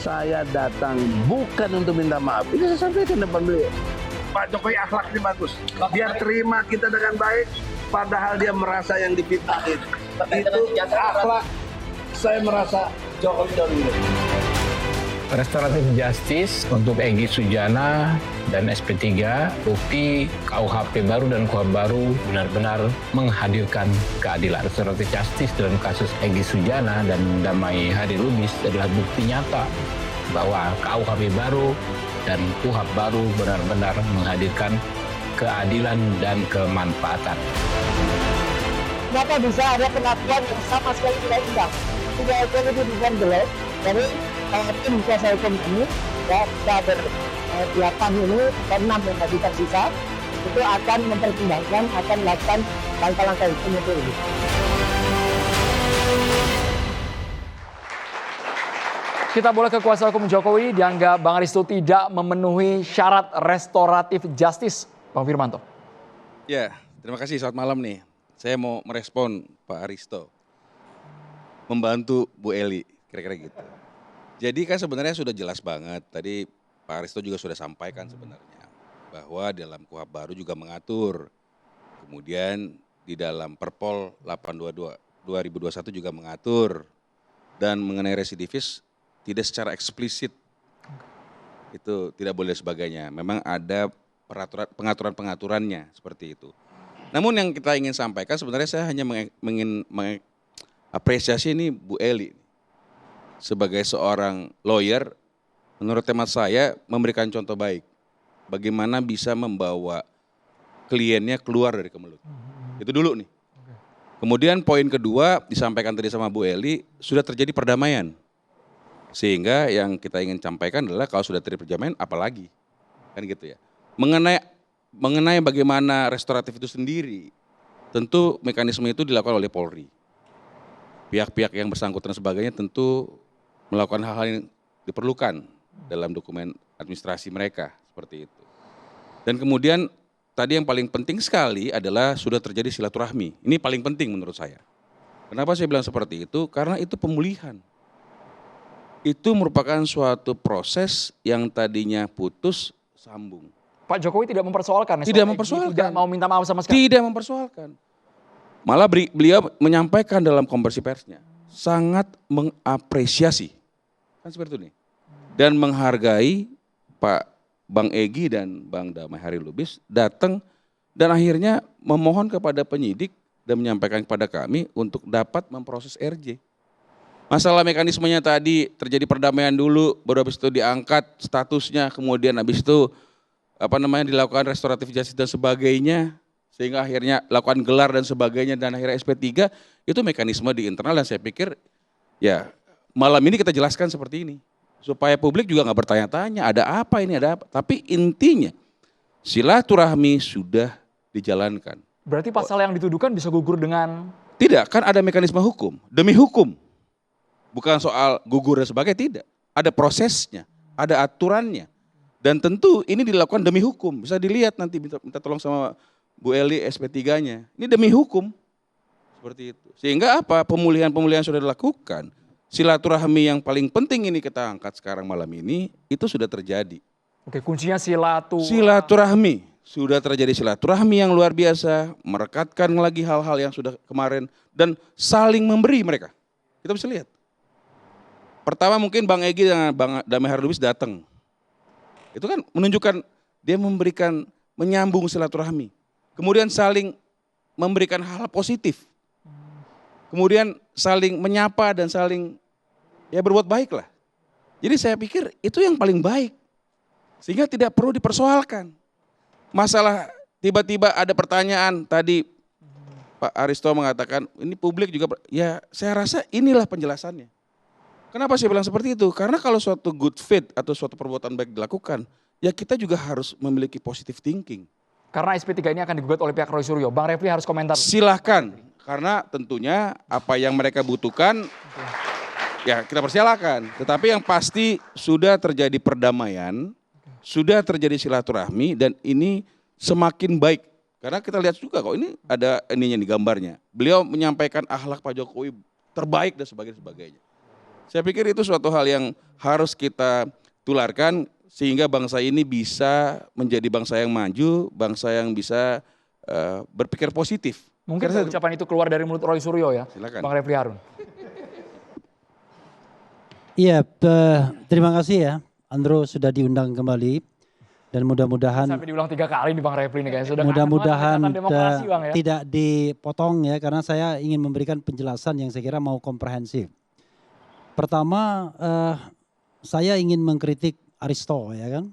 saya datang bukan untuk minta maaf. Ini saya sampaikan depan beliau. Pak Jokowi akhlaknya bagus. Dia terima kita dengan baik, padahal dia merasa yang dipitahin. Itu akhlak saya merasa Jokowi Dodo. Restoratif Justice untuk Egy Sujana dan SP3, bukti KUHP baru dan KUHP baru benar-benar menghadirkan keadilan. Restoratif Justice dalam kasus Egy Sujana dan Damai Hari Lubis adalah bukti nyata bahwa KUHP baru dan KUHP baru benar-benar menghadirkan keadilan dan kemanfaatan. Kenapa bisa ada pengakuan yang sama sekali tidak indah? Tidak ada itu bukan jelek dari tim kuasa hukum ini, ya, kita berdelapan ini, 6 yang masih tersisa, itu akan mempertimbangkan, akan melakukan langkah-langkah hukum itu. Kita boleh ke kuasa hukum Jokowi, dianggap Bang Aristo tidak memenuhi syarat restoratif justice. Bang Firmanto. Ya, terima kasih. Selamat malam nih. Saya mau merespon Pak Aristo. Membantu Bu Eli, kira-kira gitu. Jadi kan sebenarnya sudah jelas banget, tadi Pak Aristo juga sudah sampaikan sebenarnya, bahwa dalam KUHP baru juga mengatur, kemudian di dalam Perpol 822 2021 juga mengatur, dan mengenai residivis tidak secara eksplisit, itu tidak boleh sebagainya, memang ada pengaturan-pengaturannya seperti itu. Namun yang kita ingin sampaikan sebenarnya saya hanya ingin mengapresiasi ini Bu Eli. Sebagai seorang lawyer, menurut hemat saya memberikan contoh baik. Bagaimana bisa membawa kliennya keluar dari kemelut. Itu dulu nih. Kemudian poin kedua disampaikan tadi sama Bu Eli, sudah terjadi perdamaian. Sehingga yang kita ingin sampaikan adalah kalau sudah terjadi perdamaian apalagi. Kan gitu ya. Mengenai bagaimana restoratif itu sendiri, tentu mekanisme itu dilakukan oleh Polri. Pihak-pihak yang bersangkutan dan sebagainya tentu melakukan hal-hal yang diperlukan dalam dokumen administrasi mereka, seperti itu. Dan kemudian tadi yang paling penting sekali adalah sudah terjadi silaturahmi. Ini paling penting menurut saya. Kenapa saya bilang seperti itu? Karena itu pemulihan. Itu merupakan suatu proses yang tadinya putus, sambung. Pak Jokowi tidak mempersoalkan. Tidak mempersoalkan. Tidak mau minta maaf sama sekali. Tidak mempersoalkan. Malah beliau menyampaikan dalam konversi persnya, sangat mengapresiasi. Kan seperti itu nih. Dan menghargai Pak Bang Egy dan Bang Damai Hari Lubis datang dan akhirnya memohon kepada penyidik dan menyampaikan kepada kami untuk dapat memproses RJ. Masalah mekanismenya tadi terjadi perdamaian dulu, baru habis itu diangkat statusnya, kemudian habis itu dilakukan restoratif justice dan sebagainya, sehingga akhirnya lakukan gelar dan sebagainya, dan akhirnya SP3, itu mekanisme di internal dan saya pikir ya malam ini kita jelaskan seperti ini. Supaya publik juga nggak bertanya-tanya, ada apa ini, ada apa. Tapi intinya silaturahmi sudah dijalankan. Berarti pasal yang dituduhkan bisa gugur dengan? Tidak, kan ada mekanisme hukum, demi hukum. Bukan soal gugur dan sebagainya, tidak. Ada prosesnya, ada aturannya. Dan tentu ini dilakukan demi hukum. Bisa dilihat nanti, minta tolong sama Bu Eli SP3-nya. Ini demi hukum. Seperti itu. Sehingga apa? Pemulihan-pemulihan sudah dilakukan. Silaturahmi yang paling penting ini kita angkat sekarang malam ini, itu sudah terjadi. Oke, kuncinya silaturahmi. Sudah terjadi silaturahmi yang luar biasa, merekatkan lagi hal-hal yang sudah kemarin, dan saling memberi mereka. Kita bisa lihat. Pertama mungkin Bang Egy dan Bang Damai Hari Lubis datang. Itu kan menunjukkan dia memberikan, menyambung silaturahmi. Kemudian saling memberikan hal positif. Kemudian saling menyapa dan saling ya berbuat baik lah. Jadi saya pikir itu yang paling baik. Sehingga tidak perlu dipersoalkan. Masalah tiba-tiba ada pertanyaan tadi Pak Aristo mengatakan ini publik juga, ya saya rasa inilah penjelasannya. Kenapa saya bilang seperti itu? Karena kalau suatu good faith atau suatu perbuatan baik dilakukan, ya kita juga harus memiliki positive thinking. Karena SP3 ini akan digugat oleh pihak Roy Suryo. Bang Refli harus komentar. Silahkan, karena tentunya apa yang mereka butuhkan, ya kita persilakan. Tetapi yang pasti sudah terjadi perdamaian, sudah terjadi silaturahmi, dan ini semakin baik. Karena kita lihat juga kok ini ada ininya di gambarnya. Beliau menyampaikan akhlak Pak Jokowi terbaik dan sebagainya. Saya pikir itu suatu hal yang harus kita tularkan sehingga bangsa ini bisa menjadi bangsa yang maju, bangsa yang bisa berpikir positif. Mungkin ucapan itu keluar dari mulut Roy Suryo ya, Silakan. Bang Refli Harun. Iya, terima kasih ya, Andro sudah diundang kembali dan mudah-mudahan Sampai diulang 3 kali nih Bang Refli nih kayaknya. Sudah mudah-mudahan demokrasi Bang ya. tidak dipotong ya, karena saya ingin memberikan penjelasan yang saya kira mau komprehensif. Pertama, saya ingin mengkritik Aristo ya kan.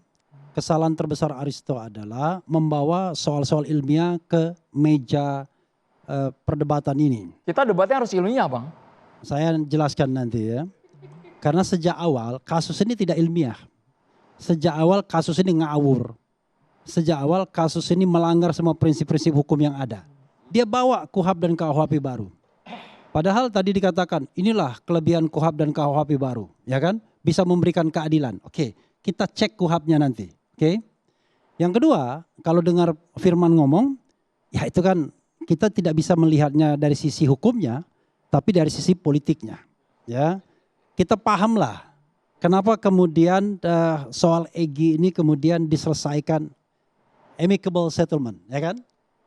Kesalahan terbesar Aristo adalah membawa soal-soal ilmiah ke meja perdebatan ini. Kita debatnya harus ilmiah Bang. Saya jelaskan nanti ya. Karena sejak awal kasus ini tidak ilmiah. Sejak awal kasus ini ngawur. Sejak awal kasus ini melanggar semua prinsip-prinsip hukum yang ada. Dia bawa KUHP dan KUHP baru. Padahal tadi dikatakan inilah kelebihan KUHP dan KUHP baru. Ya kan? Bisa memberikan keadilan. Oke, kita cek KUHP-nya nanti. Oke. Yang kedua, kalau dengar Firman ngomong, ya itu kan kita tidak bisa melihatnya dari sisi hukumnya, tapi dari sisi politiknya. Ya. Kita pahamlah kenapa kemudian soal EGI ini kemudian diselesaikan amicable settlement, ya kan?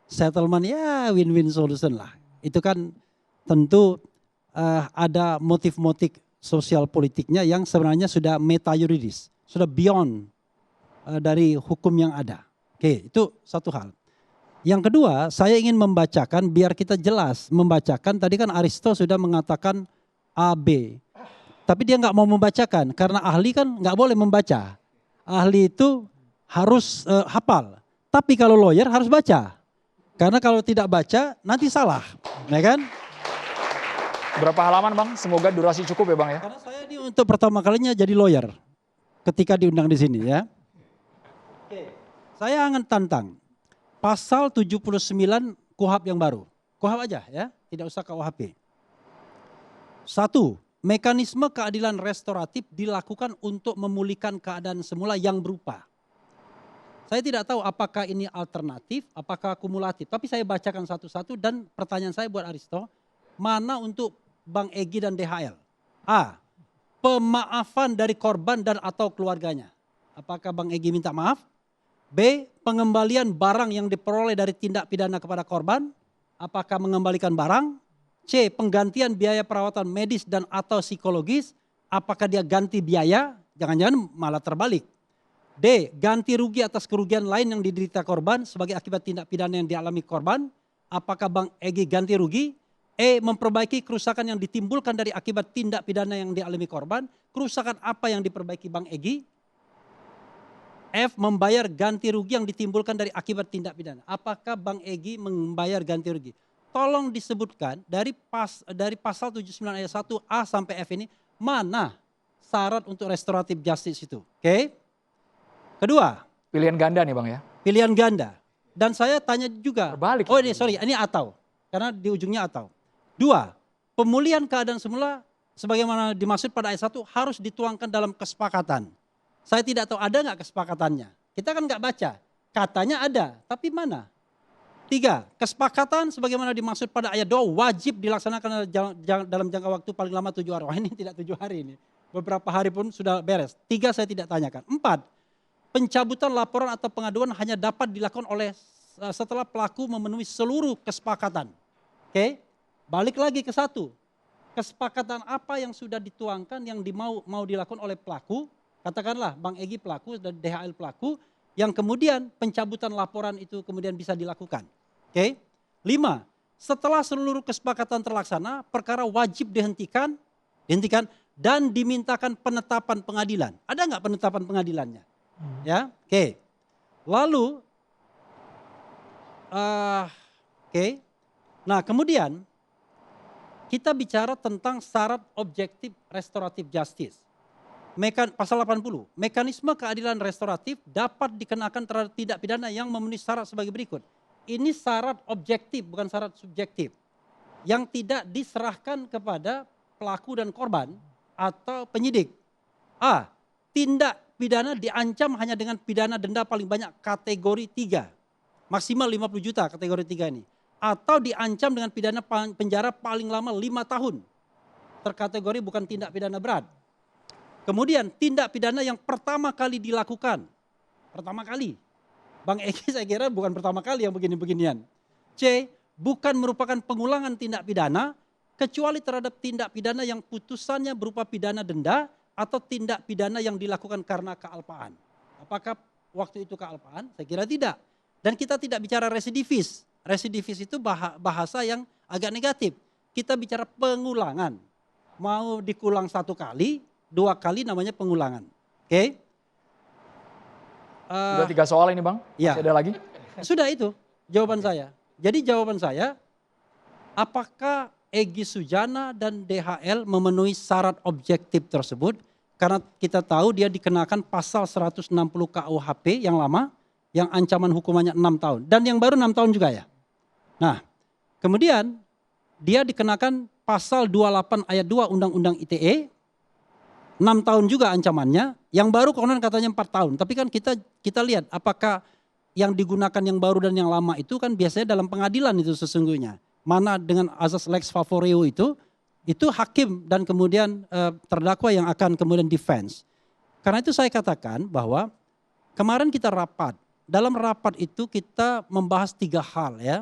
Settlement ya win-win solution lah. Itu kan tentu ada motif-motif sosial politiknya yang sebenarnya sudah meta yuridis, sudah beyond dari hukum yang ada. Oke, itu satu hal. Yang kedua, saya ingin membacakan biar kita jelas membacakan. Tadi kan Aristo sudah mengatakan A, B. Tapi dia nggak mau membacakan karena ahli kan nggak boleh membaca. Ahli itu harus hafal. Tapi kalau lawyer harus baca. Karena kalau tidak baca nanti salah, ya kan? Berapa halaman Bang? Semoga durasi cukup ya Bang ya. Karena saya ini untuk pertama kalinya jadi lawyer ketika diundang di sini ya. Oke. Saya akan tantang pasal 79 KUHP yang baru. KUHP aja ya, tidak usah KUHP. 1. Mekanisme keadilan restoratif dilakukan untuk memulihkan keadaan semula yang berupa. Saya tidak tahu apakah ini alternatif, apakah kumulatif. Tapi saya bacakan satu-satu dan pertanyaan saya buat Aristo. Mana untuk Bang Egy dan DHL? A. Pemaafan dari korban dan atau keluarganya. Apakah Bang Egy minta maaf? B. Pengembalian barang yang diperoleh dari tindak pidana kepada korban. Apakah mengembalikan barang? C. Penggantian biaya perawatan medis dan atau psikologis. Apakah dia ganti biaya? Jangan-jangan malah terbalik. D. Ganti rugi atas kerugian lain yang diderita korban sebagai akibat tindak pidana yang dialami korban. Apakah Bang Egy ganti rugi? E. Memperbaiki kerusakan yang ditimbulkan dari akibat tindak pidana yang dialami korban. Kerusakan apa yang diperbaiki Bang Egy? F. Membayar ganti rugi yang ditimbulkan dari akibat tindak pidana. Apakah Bang Egy membayar ganti rugi? Tolong disebutkan dari pasal 79 ayat 1 A sampai F ini mana syarat untuk restoratif justice itu. Oke. Kedua. Pilihan ganda nih Bang ya. Pilihan ganda. Dan saya tanya juga. Berbalik. Oh ini sorry ini atau. Karena di ujungnya atau. 2. Pemulihan keadaan semula sebagaimana dimaksud pada ayat 1 harus dituangkan dalam kesepakatan. Saya tidak tahu ada nggak kesepakatannya. Kita kan nggak baca. Katanya ada, tapi mana? 3. Kesepakatan sebagaimana dimaksud pada ayat 2 wajib dilaksanakan dalam jangka waktu paling lama 7 hari. Wah ini tidak 7 hari ini. Beberapa hari pun sudah beres. 3 saya tidak tanyakan. 4. Pencabutan laporan atau pengaduan hanya dapat dilakukan oleh setelah pelaku memenuhi seluruh kesepakatan. Oke. Balik lagi ke 1. Kesepakatan apa yang sudah dituangkan yang mau dilakukan oleh pelaku. Katakanlah Bang Egy pelaku dan DHL pelaku. Yang kemudian pencabutan laporan itu kemudian bisa dilakukan. Oke. 5. Setelah seluruh kesepakatan terlaksana, perkara wajib dihentikan dan dimintakan penetapan pengadilan. Ada nggak penetapan pengadilannya? Ya, oke. Lalu, oke. Nah kemudian kita bicara tentang syarat objektif restoratif justice. Pasal 80, mekanisme keadilan restoratif dapat dikenakan terhadap tindak pidana yang memenuhi syarat sebagai berikut. Ini syarat objektif bukan syarat subjektif. Yang tidak diserahkan kepada pelaku dan korban atau penyidik. A. Tindak pidana diancam hanya dengan pidana denda paling banyak kategori 3. Maksimal 50 juta kategori 3 ini. Atau diancam dengan pidana penjara paling lama 5 tahun. terkategori bukan tindak pidana berat. Kemudian tindak pidana yang pertama kali dilakukan. Pertama kali. Bang Eki saya kira bukan pertama kali yang begini-beginian. C, bukan merupakan pengulangan tindak pidana kecuali terhadap tindak pidana yang putusannya berupa pidana denda atau tindak pidana yang dilakukan karena kealpaan. Apakah waktu itu kealpaan? Saya kira tidak. Dan kita tidak bicara residivis. Residivis itu bahasa yang agak negatif. Kita bicara pengulangan. Mau dikulang 1 kali, 2 kali namanya pengulangan. Oke? Sudah 3 soal ini Bang, Ya. masih ada lagi? Sudah itu jawaban saya. Jadi jawaban saya, apakah Egy Sujana dan DHL memenuhi syarat objektif tersebut? Karena kita tahu dia dikenakan pasal 160 KUHP yang lama, yang ancaman hukumannya 6 tahun. Dan yang baru 6 tahun juga ya. Nah, kemudian dia dikenakan pasal 28 ayat 2 Undang-Undang ITE, 6 tahun juga ancamannya, yang baru konon katanya 4 tahun. Tapi kan kita lihat apakah yang digunakan yang baru dan yang lama itu kan biasanya dalam pengadilan itu sesungguhnya. Mana dengan azas lex favoreo itu hakim dan kemudian terdakwa yang akan kemudian defense. Karena itu saya katakan bahwa kemarin kita rapat. Dalam rapat itu kita membahas 3 hal ya.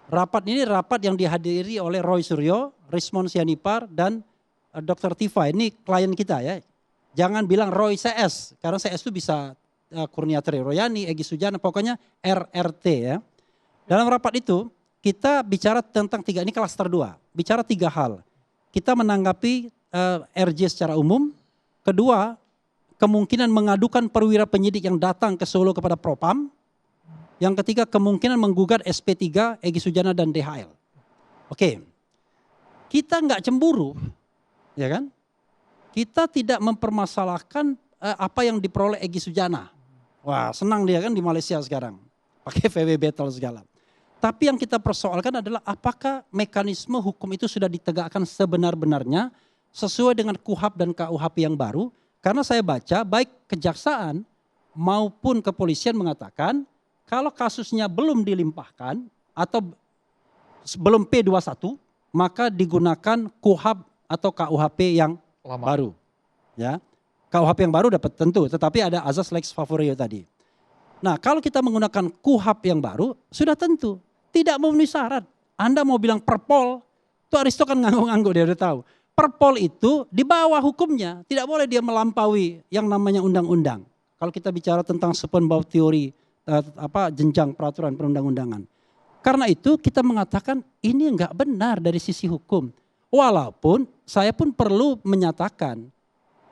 Rapat ini rapat yang dihadiri oleh Roy Suryo, Rismond Sianipar dan Dr. Tifa. Ini klien kita ya. Jangan bilang Roy CS karena CS itu bisa Kurniatri Royani, Egy Sujana, pokoknya RRT ya. Dalam rapat itu kita bicara tentang 3, ini klaster 2, bicara 3 hal. Kita menanggapi RJ secara umum. Kedua, kemungkinan mengadukan perwira penyidik yang datang ke Solo kepada Propam. Yang ketiga, kemungkinan menggugat SP3, Egy Sujana dan DHL. Oke, kita nggak cemburu, ya kan? Kita tidak mempermasalahkan apa yang diperoleh Egy Sujana. Wah, senang dia kan di Malaysia sekarang, pakai VW Battle segala. Tapi yang kita persoalkan adalah apakah mekanisme hukum itu sudah ditegakkan sebenar-benarnya sesuai dengan KUHP dan KUHP yang baru. Karena saya baca baik kejaksaan maupun kepolisian mengatakan kalau kasusnya belum dilimpahkan atau belum P21 maka digunakan KUHP atau KUHP yang baru. Ya, KUHP yang baru dapat tentu, tetapi ada azas lex favoreo tadi. Nah, kalau kita menggunakan KUHP yang baru sudah tentu tidak memenuhi syarat. Anda mau bilang perpol, itu Aristo kan ngangguk-ngangguk, dia udah tahu. Perpol itu di bawah hukumnya, tidak boleh dia melampaui yang namanya undang-undang. Kalau kita bicara tentang Schopenhauer teori jenjang peraturan perundang-undangan. Karena itu kita mengatakan ini enggak benar dari sisi hukum. Walaupun saya pun perlu menyatakan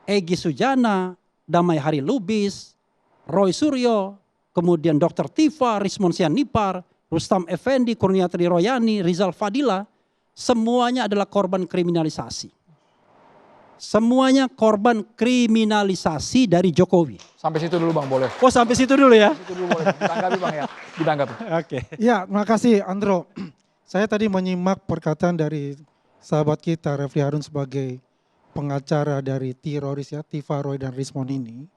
Egy Sujana, Damai Hari Lubis, Roy Suryo, kemudian Dr. Tifa, Rismond Sianipar, Rustam Effendi, Kurniatri Royani, Rizal Fadila, semuanya adalah korban kriminalisasi. Semuanya korban kriminalisasi dari Jokowi. Sampai situ dulu Bang, boleh. Oh, sampai situ dulu ya. Situ dulu boleh. Ditanggapi Bang ya. Ditanggapi. Oke. Ya, terima kasih Andro. Saya tadi menyimak perkataan dari sahabat kita Refli Harun sebagai pengacara dari teroris ya, Tifa, Roy dan Rismond ini.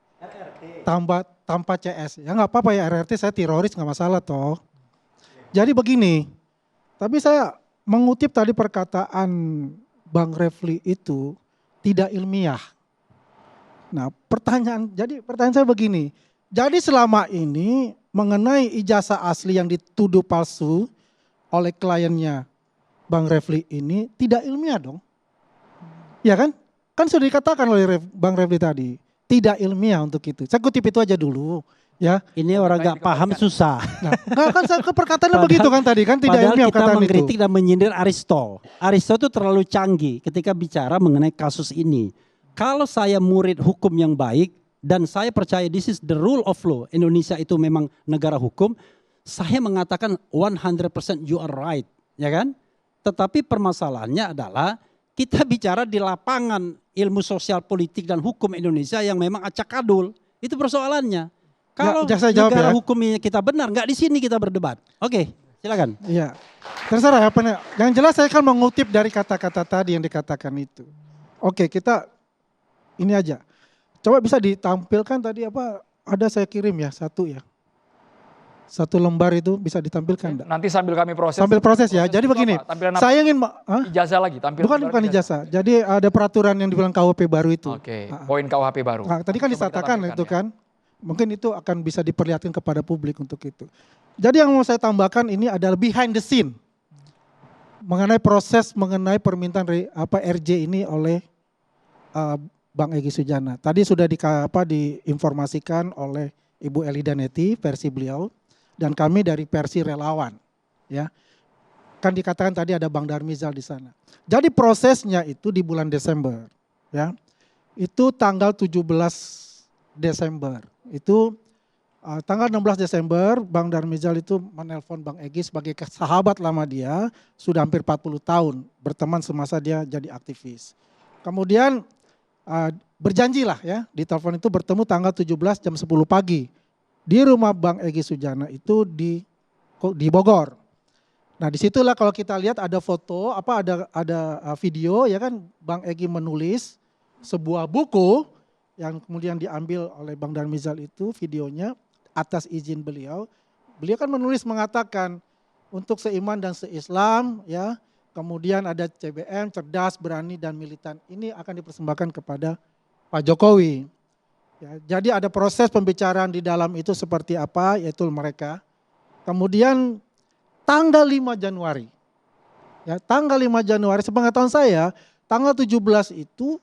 Tanpa CS. Ya nggak apa-apa ya, RRT saya teroris nggak masalah toh. Jadi begini, tapi saya mengutip tadi perkataan Bang Refli itu tidak ilmiah. Nah, pertanyaan saya begini. Jadi selama ini mengenai ijazah asli yang dituduh palsu oleh kliennya Bang Refli ini tidak ilmiah dong. Ya kan? Kan sudah dikatakan oleh Bang Refli tadi, tidak ilmiah untuk itu. Saya kutip itu aja dulu. Ya, ini orang gak paham susah. nah, kan saya perkataannya begitu kan tadi kan tidak ilmiah kita perkataan mengkritik itu. dan menyindir Aristo. Aristo itu terlalu canggih ketika bicara mengenai kasus ini. Kalau saya murid hukum yang baik dan saya percaya this is the rule of law, Indonesia itu memang negara hukum, saya mengatakan 100% you are right, ya kan? Tetapi permasalahannya adalah kita bicara di lapangan ilmu sosial politik dan hukum Indonesia yang memang acak adul. Itu persoalannya. Kalau saya jawab negara ya. hukumnya kita benar, nggak di sini kita berdebat. Oke, silakan. Iya, terserah apa nih. Yang jelas saya akan mengutip dari kata-kata tadi yang dikatakan itu. Oke, kita ini aja. Coba bisa ditampilkan tadi apa? Ada saya kirim ya, satu ya. Satu lembar itu bisa ditampilkan enggak? Nanti sambil kami proses. Sambil proses ya. Jadi itu begini, apa? Tampilan apa? saya ingin Ijazah lagi, bukan ijazah. Jadi ada peraturan yang dibilang KUHP baru itu. Oke, poin KUHP baru. Nah, tadi kan Coba kita disatakan tampilkan itu ya. kan. Mungkin itu akan bisa diperlihatkan kepada publik untuk itu. Jadi yang mau saya tambahkan ini adalah behind the scene. Mengenai proses, mengenai permintaan RJ ini oleh Bang Egy Sujana. Tadi sudah diinformasikan oleh Ibu Elida Neti versi beliau dan kami dari versi relawan, ya. Kan dikatakan tadi ada Bang Darmizal di sana. Jadi prosesnya itu di bulan Desember, ya. Itu tanggal 17 Desember. Itu tanggal 16 Desember Bang Darmizal itu menelpon Bang Egy sebagai sahabat lama dia, sudah hampir 40 tahun berteman semasa dia jadi aktivis. Kemudian berjanjilah ya, di telepon itu bertemu tanggal 17 jam 10 pagi di rumah Bang Egy Sujana itu di Bogor. Nah disitulah kalau kita lihat ada foto, ada video ya kan, Bang Egy menulis sebuah buku yang kemudian diambil oleh Bang Darmizal itu videonya atas izin beliau. Beliau kan menulis mengatakan untuk seiman dan seislam ya. Kemudian ada CBM, cerdas, berani, dan militan. Ini akan dipersembahkan kepada Pak Jokowi. Ya, jadi ada proses pembicaraan di dalam itu seperti apa, yaitu mereka. Kemudian tanggal 5 Januari. Ya, tanggal 5 Januari, sepengetahuan saya, tanggal 17 itu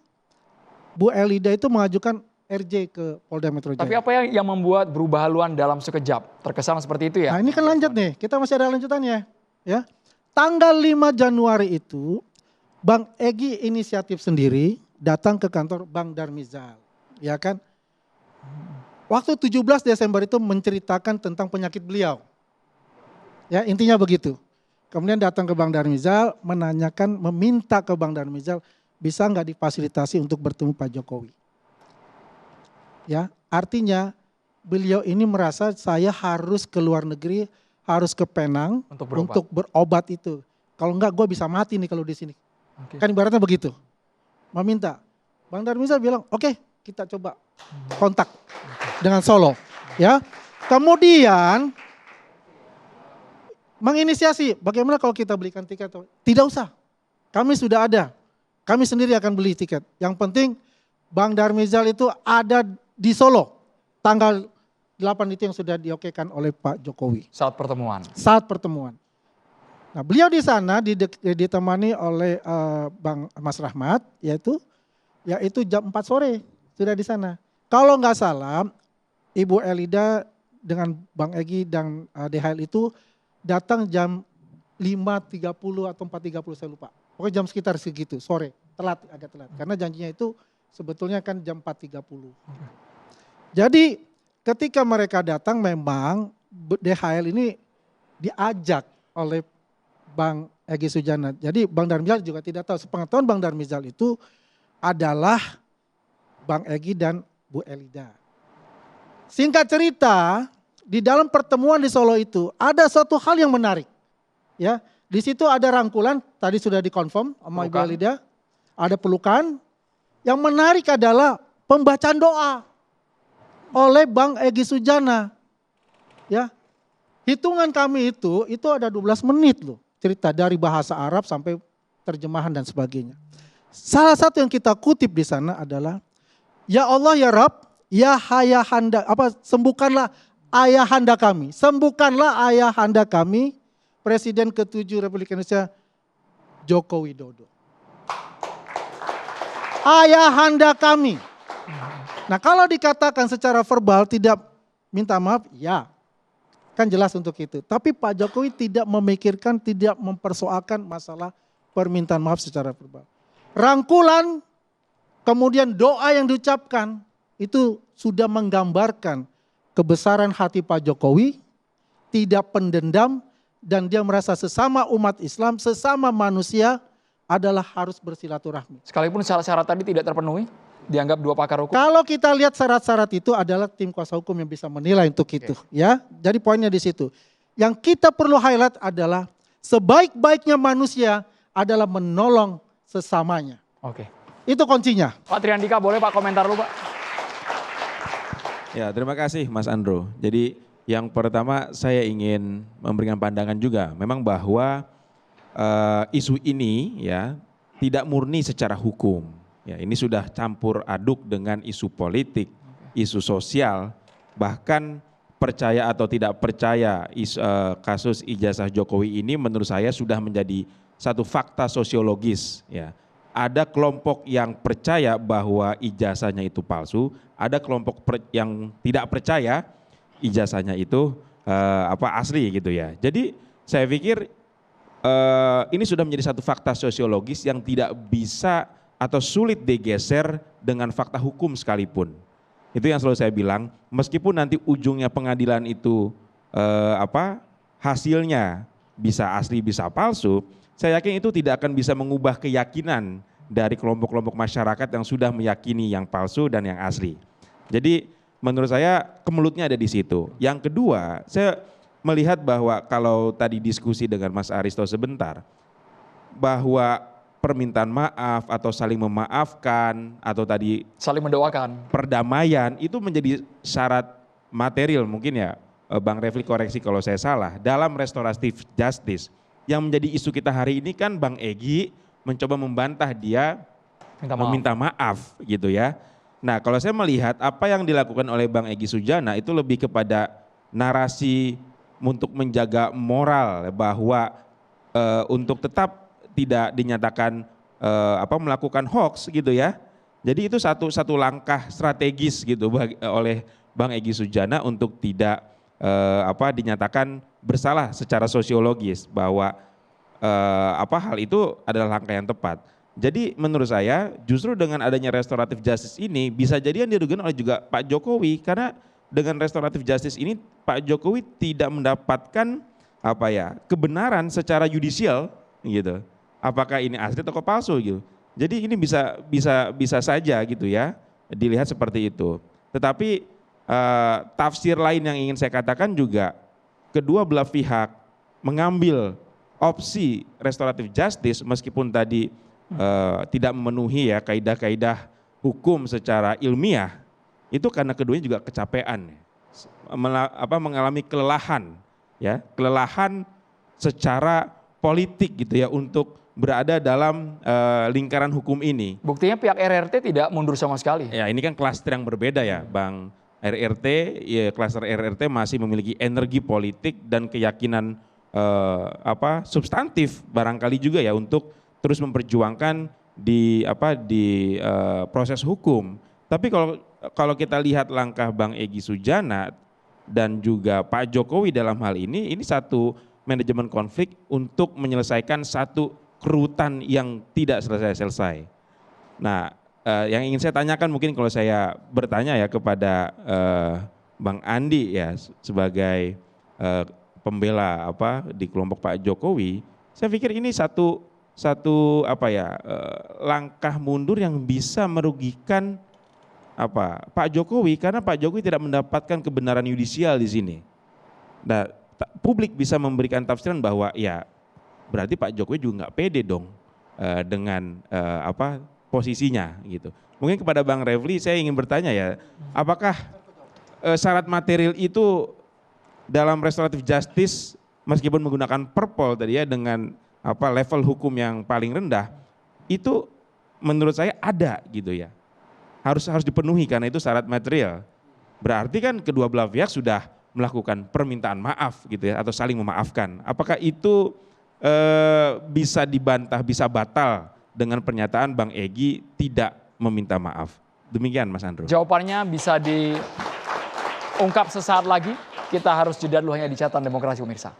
Bu Elida itu mengajukan RJ ke Polda Metro Jaya. Tapi apa yang membuat berubah haluan dalam sekejap? Terkesan seperti itu ya? Nah ini kan lanjut nih, kita masih ada lanjutannya. Ya. Tanggal 5 Januari itu Bang Egy inisiatif sendiri datang ke kantor Bang Darmizal. Ya kan? Waktu 17 Desember itu menceritakan tentang penyakit beliau. Ya intinya begitu. Kemudian datang ke Bang Darmizal menanyakan, meminta ke Bang Darmizal bisa nggak difasilitasi untuk bertemu Pak Jokowi. Ya, artinya beliau ini merasa saya harus ke luar negeri, harus ke Penang untuk berobat itu. Kalau enggak gue bisa mati nih kalau di sini. Kan ibaratnya begitu. Meminta. Bang Darmizal bilang, oke, kita coba kontak dengan Solo. Ya. Kemudian menginisiasi bagaimana kalau kita belikan tiket. Tidak usah. Kami sudah ada. Kami sendiri akan beli tiket. Yang penting Bang Darmizal itu ada di Solo. Tanggal 8 itu yang sudah diokekan oleh Pak Jokowi. Saat pertemuan. Saat pertemuan. Nah beliau di sana ditemani oleh Bang Mas Rahmat, yaitu jam 4 sore sudah di sana. Kalau nggak salah, Ibu Elida dengan Bang Egy dan DHL itu datang jam 5.30 atau 4.30 saya lupa. Pokoknya jam sekitar segitu, sore, agak telat. Karena janjinya itu sebetulnya kan jam 4.30. Jadi ketika mereka datang memang DHL ini diajak oleh Bang Egy Sujana. Jadi Bang Darmizal juga tidak tahu. Sepengetahuan Bang Darmizal itu adalah Bang Egy dan Bu Elida. Singkat cerita, di dalam pertemuan di Solo itu ada suatu hal yang menarik. Ya, di situ ada rangkulan, tadi sudah dikonfirm sama Ibu Elida. Ada pelukan. Yang menarik adalah pembacaan doa oleh Bang Egy Sujana. Ya. Hitungan kami itu ada 12 menit loh. Cerita dari bahasa Arab sampai terjemahan dan sebagainya. Salah satu yang kita kutip di sana adalah, ya Allah ya Rabb, ya ayahanda, sembuhkanlah ayahanda kami. Sembuhkanlah ayahanda kami, Presiden ke-7 Republik Indonesia Joko Widodo. Ayahanda kami. Nah kalau dikatakan secara verbal tidak minta maaf, ya kan jelas untuk itu. Tapi Pak Jokowi tidak memikirkan, tidak mempersoalkan masalah permintaan maaf secara verbal. Rangkulan, kemudian doa yang diucapkan, itu sudah menggambarkan kebesaran hati Pak Jokowi, tidak pendendam, dan dia merasa sesama umat Islam, sesama manusia adalah harus bersilaturahmi. Sekalipun syarat-syarat tadi tidak terpenuhi, dianggap dua pakar hukum. Kalau kita lihat syarat-syarat itu adalah tim kuasa hukum yang bisa menilai untuk itu, ya. Jadi poinnya di situ. Yang kita perlu highlight adalah sebaik-baiknya manusia adalah menolong sesamanya. Oke. Itu kuncinya. Pak Triandika boleh Pak komentar dulu Pak? Ya terima kasih Mas Andro. Jadi Yang pertama saya ingin memberikan pandangan juga, memang bahwa isu ini ya tidak murni secara hukum. Ya, ini sudah campur aduk dengan isu politik, isu sosial, bahkan percaya atau tidak percaya kasus ijazah Jokowi ini menurut saya sudah menjadi satu fakta sosiologis. Ya. Ada kelompok yang percaya bahwa ijazahnya itu palsu, ada kelompok yang tidak percaya ijazahnya itu asli gitu ya. Jadi saya pikir ini sudah menjadi satu fakta sosiologis yang tidak bisa atau sulit digeser dengan fakta hukum sekalipun. Itu yang selalu saya bilang, meskipun nanti ujungnya pengadilan itu hasilnya bisa asli bisa palsu, saya yakin itu tidak akan bisa mengubah keyakinan dari kelompok-kelompok masyarakat yang sudah meyakini yang palsu dan yang asli. Jadi menurut saya kemelutnya ada di situ. Yang kedua, saya melihat bahwa kalau tadi diskusi dengan Mas Aristo sebentar, bahwa permintaan maaf atau saling memaafkan atau tadi saling mendoakan perdamaian itu menjadi syarat material mungkin ya, Bang Refli koreksi kalau saya salah, dalam restoratif justice. Yang menjadi isu kita hari ini kan Bang Egy mencoba membantah dia meminta maaf gitu ya. Nah kalau saya melihat apa yang dilakukan oleh Bang Egy Sujana itu lebih kepada narasi untuk menjaga moral bahwa untuk tetap tidak dinyatakan melakukan hoax gitu ya. Jadi itu satu langkah strategis gitu oleh Bang Egy Sujana untuk tidak dinyatakan bersalah secara sosiologis bahwa hal itu adalah langkah yang tepat. Jadi menurut saya justru dengan adanya restoratif justice ini bisa jadi yang dirugikan oleh juga Pak Jokowi, karena dengan restoratif justice ini Pak Jokowi tidak mendapatkan kebenaran secara yudisial gitu. Apakah ini asli atau palsu gitu. Jadi ini bisa saja gitu ya dilihat seperti itu. Tetapi tafsir lain yang ingin saya katakan juga, kedua belah pihak mengambil opsi restoratif justice meskipun tadi tidak memenuhi ya kaidah-kaidah hukum secara ilmiah, itu karena keduanya juga kecapean, mengalami kelelahan ya, kelelahan secara politik gitu ya untuk berada dalam lingkaran hukum ini. Buktinya pihak RRT tidak mundur sama sekali. Ya ini kan klaster yang berbeda ya Bang. RRT, ya klaster RRT masih memiliki energi politik dan keyakinan substantif barangkali juga ya untuk terus memperjuangkan di proses hukum. Tapi kalau kita lihat langkah Bang Egy Sujana dan juga Pak Jokowi dalam hal ini satu manajemen konflik untuk menyelesaikan satu kerutan yang tidak selesai-selesai. Nah, yang ingin saya tanyakan mungkin kalau saya bertanya ya kepada Bang Andi ya sebagai pembela di kelompok Pak Jokowi, saya pikir ini satu langkah mundur yang bisa merugikan Pak Jokowi, karena Pak Jokowi tidak mendapatkan kebenaran yudisial di sini. Nah, publik bisa memberikan tafsiran bahwa ya berarti Pak Jokowi juga nggak pede dong dengan posisinya gitu. Mungkin kepada Bang Refli saya ingin bertanya ya, apakah syarat material itu dalam restoratif justice meskipun menggunakan perpol tadi ya dengan level hukum yang paling rendah itu menurut saya ada gitu ya. Harus dipenuhi karena itu syarat material. Berarti kan kedua belah pihak sudah melakukan permintaan maaf gitu ya atau saling memaafkan. Apakah itu bisa dibantah, bisa batal dengan pernyataan Bang Egy tidak meminta maaf? Demikian Mas Andro. Jawabannya bisa diungkap sesaat lagi. Kita harus jeda dulu hanya di Catatan Demokrasi pemirsa.